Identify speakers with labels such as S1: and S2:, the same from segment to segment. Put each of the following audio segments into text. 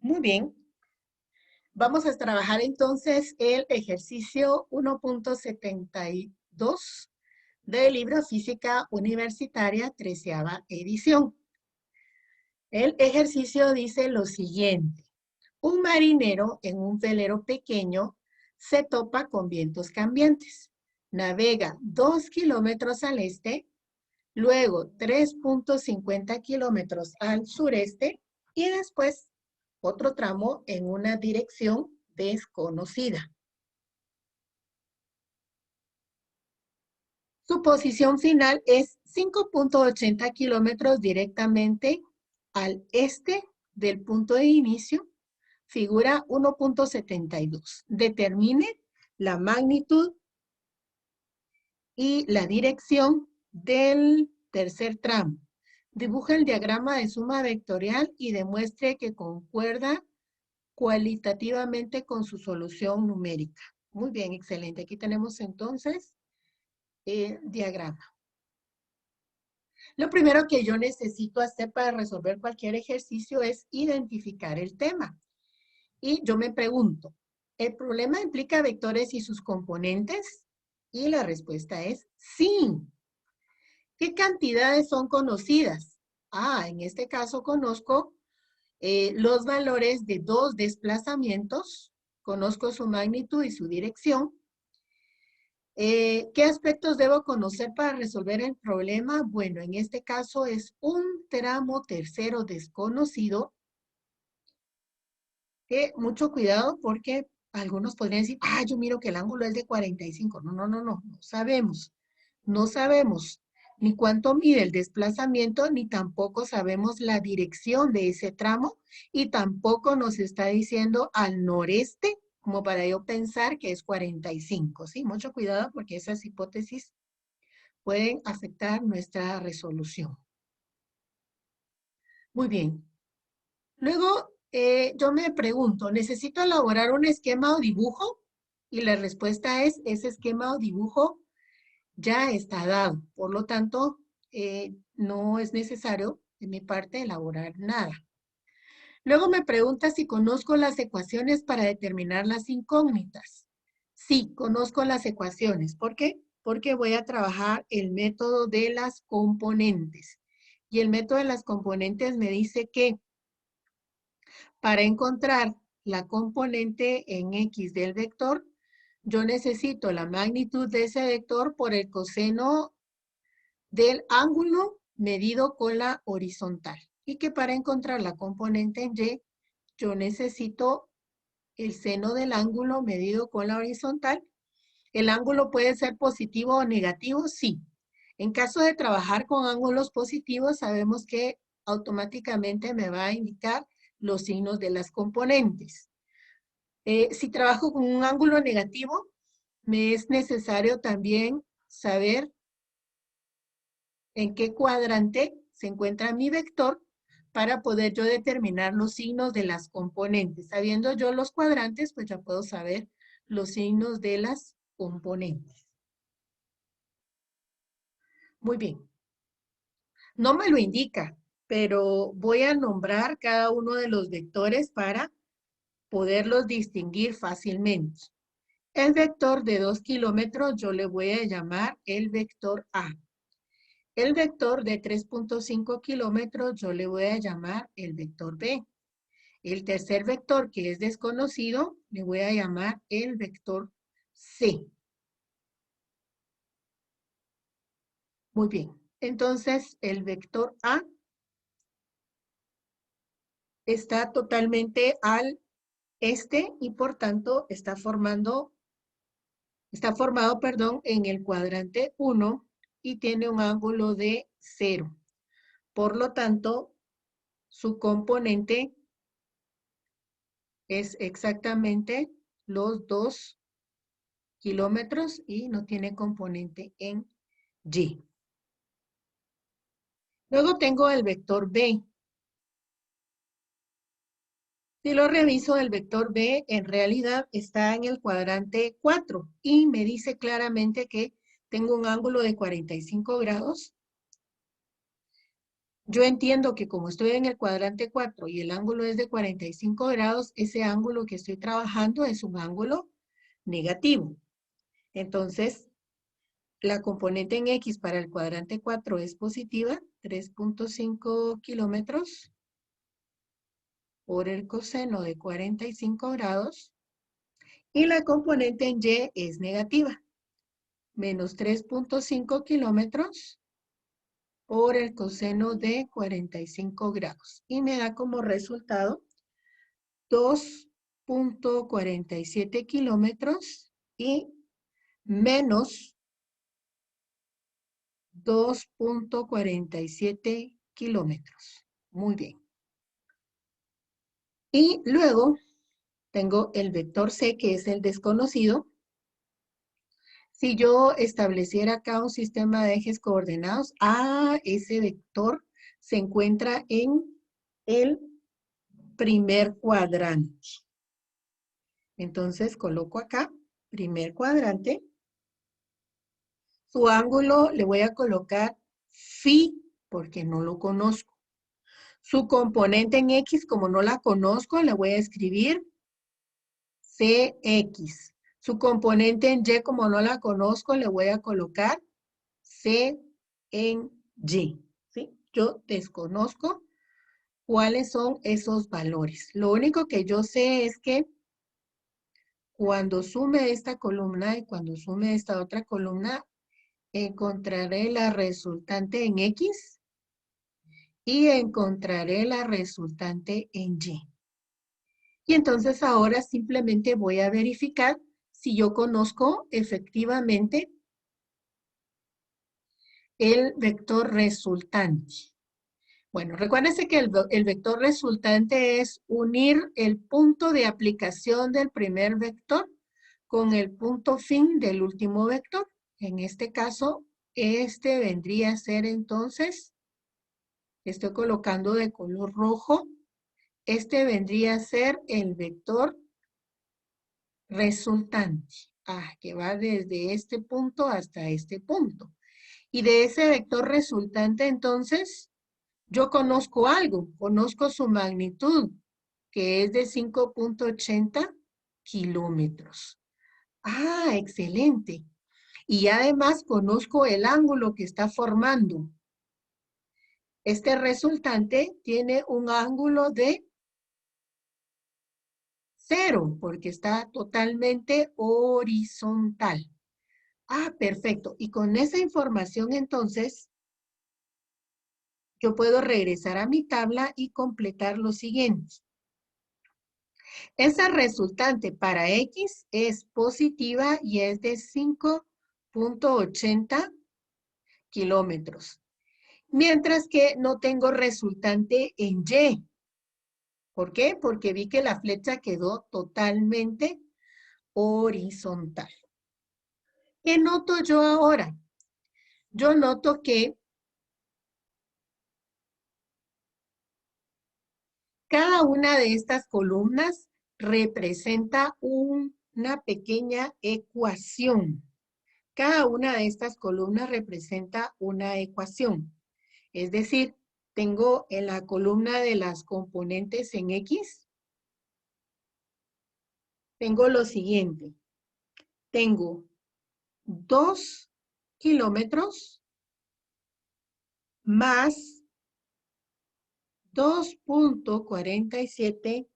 S1: Muy bien. Vamos a trabajar entonces el ejercicio 1.72 del libro Física Universitaria, 13ª edición. El ejercicio dice lo siguiente. Un marinero en un velero pequeño se topa con vientos cambiantes. Navega 2 kilómetros al este, luego 3.50 kilómetros al sureste y después otro tramo en una dirección desconocida. Su posición final es 5.80 kilómetros directamente al este del punto de inicio, figura 1.72. Determine la magnitud y la dirección del tercer tramo. Dibuja el diagrama de suma vectorial y demuestre que concuerda cualitativamente con su solución numérica. Muy bien, excelente. Aquí tenemos entonces el diagrama. Lo primero que yo necesito hacer para resolver cualquier ejercicio es identificar el tema. Y yo me pregunto, ¿el problema implica vectores y sus componentes? Y la respuesta es sí. ¿Qué cantidades son conocidas? En este caso conozco los valores de dos desplazamientos, conozco su magnitud y su dirección. ¿Qué aspectos debo conocer para resolver el problema? Bueno, en este caso es un tramo tercero desconocido. Mucho cuidado porque algunos podrían decir, yo miro que el ángulo es de 45. No sabemos. No sabemos ni cuánto mide el desplazamiento, ni tampoco sabemos la dirección de ese tramo, y tampoco nos está diciendo al noreste, como para yo pensar que es 45, ¿sí? Mucho cuidado porque esas hipótesis pueden afectar nuestra resolución. Muy bien. Luego, yo me pregunto, ¿necesito elaborar un esquema o dibujo? Y la respuesta es, ese esquema o dibujo ya está dado. Por lo tanto, no es necesario de mi parte elaborar nada. Luego me pregunta si conozco las ecuaciones para determinar las incógnitas. Sí, conozco las ecuaciones. ¿Por qué? Porque voy a trabajar el método de las componentes. Y el método de las componentes me dice que para encontrar la componente en X del vector, yo necesito la magnitud de ese vector por el coseno del ángulo medido con la horizontal. Y que para encontrar la componente en Y, yo necesito el seno del ángulo medido con la horizontal. ¿El ángulo puede ser positivo o negativo? Sí. En caso de trabajar con ángulos positivos, sabemos que automáticamente me va a indicar los signos de las componentes. Si trabajo con un ángulo negativo, me es necesario también saber en qué cuadrante se encuentra mi vector para poder yo determinar los signos de las componentes. Sabiendo yo los cuadrantes, pues ya puedo saber los signos de las componentes. Muy bien. No me lo indica, pero voy a nombrar cada uno de los vectores para poderlos distinguir fácilmente. El vector de 2 kilómetros yo le voy a llamar el vector A. El vector de 3.5 kilómetros yo le voy a llamar el vector B. El tercer vector, que es desconocido, le voy a llamar el vector C. Muy bien. Entonces, el vector A está totalmente al este y por tanto está formado, en el cuadrante 1 y tiene un ángulo de 0. Por lo tanto, su componente es exactamente los 2 kilómetros y no tiene componente en Y. Luego tengo el vector B. Si lo reviso, el vector B en realidad está en el cuadrante 4 y me dice claramente que tengo un ángulo de 45 grados Yo entiendo que como estoy en el cuadrante 4 y el ángulo es de 45 grados, ese ángulo que estoy trabajando es un ángulo negativo. Entonces, la componente en X para el cuadrante 4 es positiva, 3.5 kilómetros por el coseno de 45 grados. Y la componente en Y es negativa, menos 3.5 kilómetros por el coseno de 45 grados. Y me da como resultado 2.47 kilómetros y menos 2.47 kilómetros. Muy bien. Y luego tengo el vector C, que es el desconocido. Si yo estableciera acá un sistema de ejes coordenados, ese vector se encuentra en el primer cuadrante. Entonces coloco acá, primer cuadrante. Su ángulo le voy a colocar phi, porque no lo conozco. Su componente en X, como no la conozco, le voy a escribir CX. Su componente en Y, como no la conozco, le voy a colocar C en Y. ¿Sí? Yo desconozco cuáles son esos valores. Lo único que yo sé es que cuando sume esta columna y cuando sume esta otra columna, encontraré la resultante en X y encontraré la resultante en Y. Y entonces ahora simplemente voy a verificar si yo conozco efectivamente el vector resultante. Bueno, recuérdense que el vector resultante es unir el punto de aplicación del primer vector con el punto fin del último vector. En este caso, este vendría a ser entonces, estoy colocando de color rojo, este vendría a ser el vector resultante, que va desde este punto hasta este punto. Y de ese vector resultante, entonces, yo conozco algo, conozco su magnitud, que es de 5.80 kilómetros. Excelente. Y además conozco el ángulo que está formando. Este resultante tiene un ángulo de 0, porque está totalmente horizontal. Perfecto. Y con esa información, entonces, yo puedo regresar a mi tabla y completar lo siguiente. Esa resultante para X es positiva y es de 5.80 kilómetros. Mientras que no tengo resultante en Y. ¿Por qué? Porque vi que la flecha quedó totalmente horizontal. ¿Qué noto yo ahora? Yo noto que cada una de estas columnas representa una pequeña ecuación. Cada una de estas columnas representa una ecuación. Es decir, tengo en la columna de las componentes en X, tengo lo siguiente. Tengo 2 kilómetros más 2.47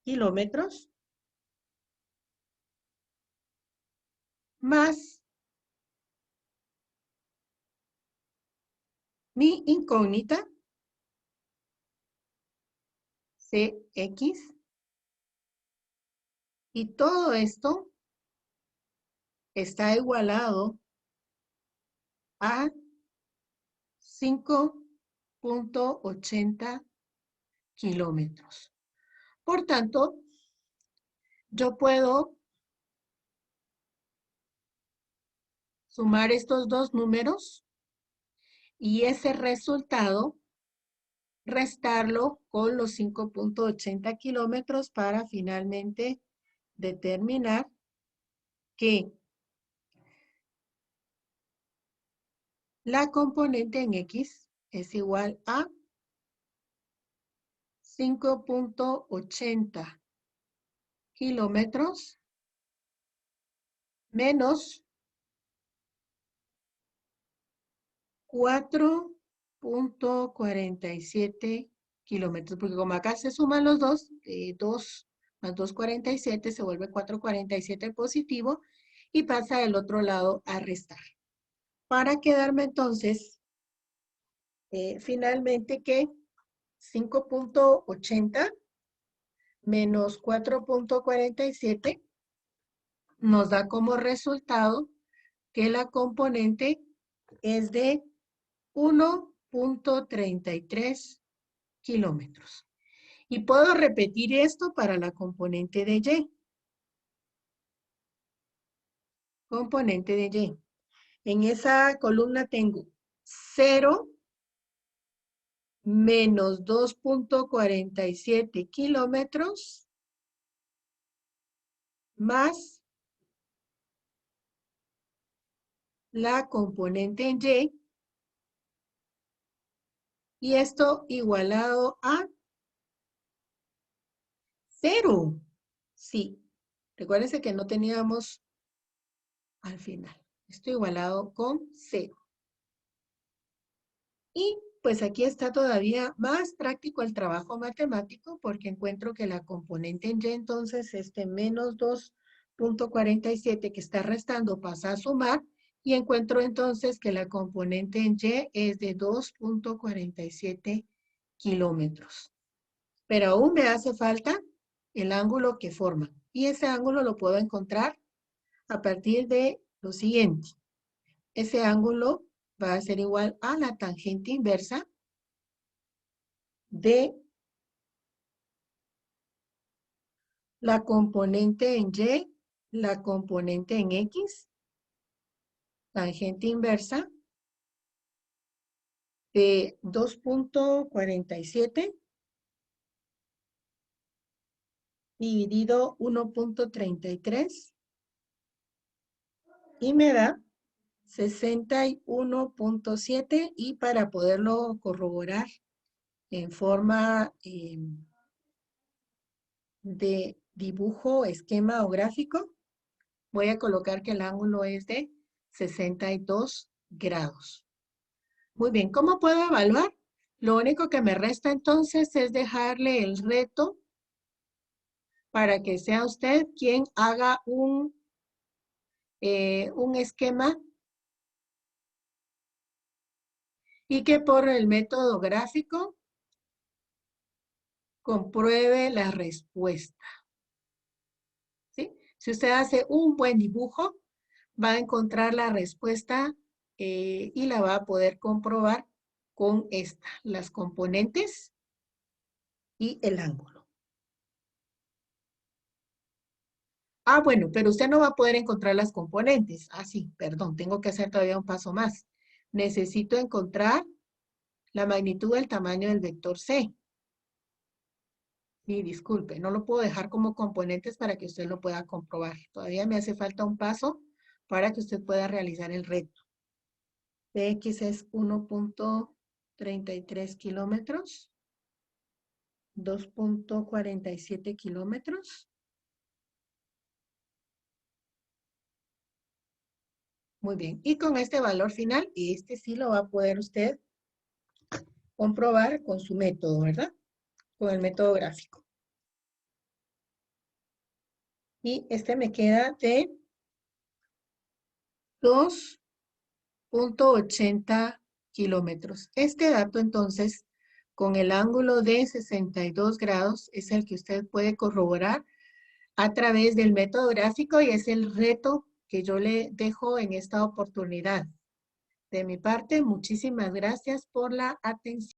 S1: kilómetros más mi incógnita CX, y todo esto está igualado a 5.80 kilómetros. Por tanto, yo puedo sumar estos dos números y ese resultado restarlo con los 5.80 kilómetros para finalmente determinar que la componente en X es igual a 5.80 kilómetros menos 4.47 kilómetros, porque como acá se suman los dos, 2 más 2,47 se vuelve 4,47 positivo y pasa del otro lado a restar. Para quedarme entonces, finalmente que 5.80 menos 4.47 nos da como resultado que la componente es de 1.33 kilómetros. Y puedo repetir esto para la componente de Y. Componente de Y. En esa columna tengo 0 menos 2.47 kilómetros más la componente en Y. Y esto igualado a 0. Sí. Recuérdense que no teníamos al final. Esto igualado con 0. Y pues aquí está todavía más práctico el trabajo matemático porque encuentro que la componente en Y entonces menos 2.47 que está restando pasa a sumar y encuentro entonces que la componente en Y es de 2.47 kilómetros. Pero aún me hace falta el ángulo que forma y ese ángulo lo puedo encontrar a partir de lo siguiente. Ese ángulo va a ser igual a la tangente inversa de la componente en Y, la componente en X, tangente inversa de 2.47 dividido 1.33 y me da 61.7 y para poderlo corroborar en forma de dibujo, esquema o gráfico, voy a colocar que el ángulo es de 62 grados. Muy bien, ¿cómo puedo evaluar? Lo único que me resta entonces es dejarle el reto para que sea usted quien haga un esquema y que por el método gráfico compruebe la respuesta. ¿Sí? Si usted hace un buen dibujo, va a encontrar la respuesta y la va a poder comprobar con las componentes y el ángulo. Ah, bueno, pero usted no va a poder encontrar las componentes. Ah, sí, perdón, tengo que hacer todavía un paso más. Necesito encontrar la magnitud del tamaño del vector C. Sí, disculpe, no lo puedo dejar como componentes para que usted lo pueda comprobar. Todavía me hace falta un paso para que usted pueda realizar el reto. Px es 1.33 kilómetros, 2.47 kilómetros. Muy bien, y con este valor final, sí lo va a poder usted comprobar con su método, ¿verdad? Con el método gráfico. Y me queda de 2.80 kilómetros. Este dato entonces, con el ángulo de 62 grados, es el que usted puede corroborar a través del método gráfico y es el reto que yo le dejo en esta oportunidad. De mi parte, muchísimas gracias por la atención.